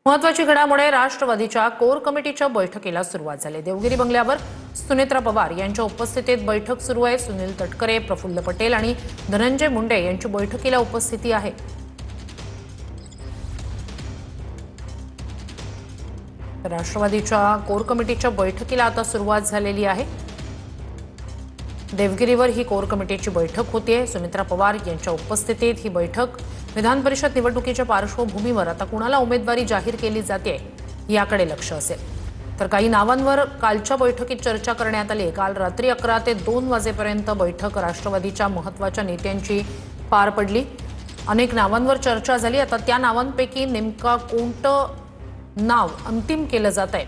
महत्वाची घडामोड राष्ट्रवादीच्या कोर कमिटीच्या बैठकीला सुरुवात झाली। देवगिरी बंगल्यावर सुनेत्रा पवार यांच्या उपस्थितीत बैठक सुरू आहे। सुनील तटकरे, प्रफुल्ल पटेल आणि धनंजय मुंडे यांची बैठकीला उपस्थिती आहे। राष्ट्रवादीच्या कोर कमिटीच्या बैठकीला आता सुरुवात झालेली आहे। देवगिरीवर ही कोर कमिटीची बैठक होतीये। सुनेत्रा पवार यांच्या उपस्थितीत ही बैठक विधान परिषद निवडणुकीच्या पार्श्वभूमीवर आता कुणाला उमेदवारी जाहीर केली जाते याकडे लक्ष असेल। तर काही नावांवर कालच्या बैठकीत चर्चा करण्यात आली। काल रात्री 11 ते 2 वाजेपर्यंत बैठक राष्ट्रवादीच्या महत्त्वाच्या नेत्यांची पार पडली। अनेक नावांवर चर्चा झाली। आता त्या नावांपैकी नेमका कोणतं नाव अंतिम केलं जातंय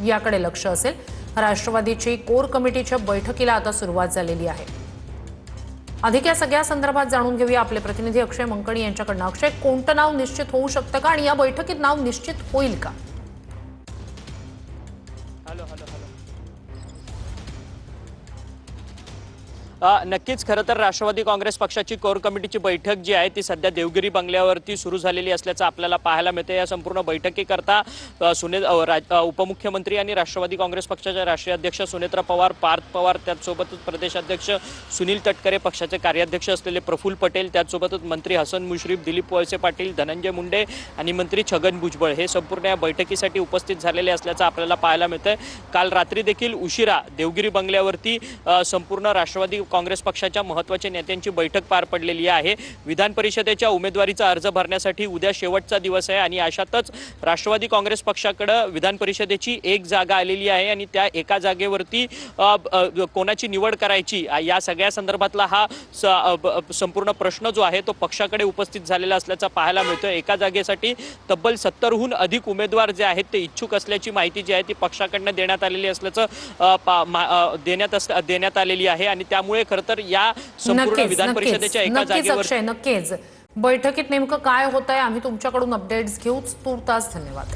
याकडे लक्ष असेल। राष्ट्रवादीची कोर कमिटीच्या बैठकीला आता सुरुवात झालेली आहे। अधिक या सगळ्या संदर्भात जाणून घेऊया आपले प्रतिनिधी अक्षय मंकणी यांच्याकडून। अक्षय, कोणतं नाव निश्चित होऊ शकतं का आणि या बैठकीत नाव निश्चित होईल का? नक्कीच खरं तर राष्ट्रवादी काँग्रेस पक्षाची कोर कमिटीची बैठक जी आहे ती सध्या देवगिरी बंगल्यावरती सुरू झालेली असल्याचं आपल्याला पाहायला मिळते। या संपूर्ण बैठकीकरता उपमुख्यमंत्री आणि राष्ट्रवादी काँग्रेस पक्षाचे राष्ट्रीय अध्यक्ष सुनेत्रा पवार, पार्थ पवार, त्याचसोबतच प्रदेशाध्यक्ष सुनील तटकरे, पक्षाचे कार्याध्यक्ष असलेले प्रफुल्ल पटेल, त्याचसोबतच मंत्री हसन मुश्रीफ, दिलीप वळसे पाटील, धनंजय मुंडे आणि मंत्री छगन भुजबळ हे संपूर्ण या बैठकीसाठी उपस्थित झालेले असल्याचं आपल्याला पाहायला मिळतंय। काल रात्री देखील उशिरा देवगिरी बंगल्यावरती संपूर्ण राष्ट्रवादी काँग्रेस पक्षाच्या महत्त्वाच्या नेत्यांची बैठक पार पडलेली आहे। विधान परिषदेच्या उमेदवारीचा अर्ज भरण्यासाठी उद्या शेवटचा दिवस आहे आणि अशातच राष्ट्रवादी काँग्रेस पक्षाकडे विधान परिषदेची एक जागा आलेली आहे आणि त्या एका जागेवरती कोणाची निवड करायची या सगळ्या संदर्भातला हा संपूर्ण प्रश्न जो आहे तो पक्षाकडे उपस्थित झालेला असल्याचं पाहायला मिळतोय। एका जागेसाठी तब्बल 70हून अधिक उमेदवार जे आहेत ते इच्छुक असल्याची माहिती जी आहे ती पक्षाकडून देण्यात आलेली असल्याचं देण्यात आलेली आहे आणि त्यामुळे खरं तर या संपूर्ण विधान परिषदेच्या एका जागेवर नक्कीच बैठकीत नेमकं काय होतंय आम्ही तुमच्याकडून अपडेट्स घेऊच। तूर्तास धन्यवाद।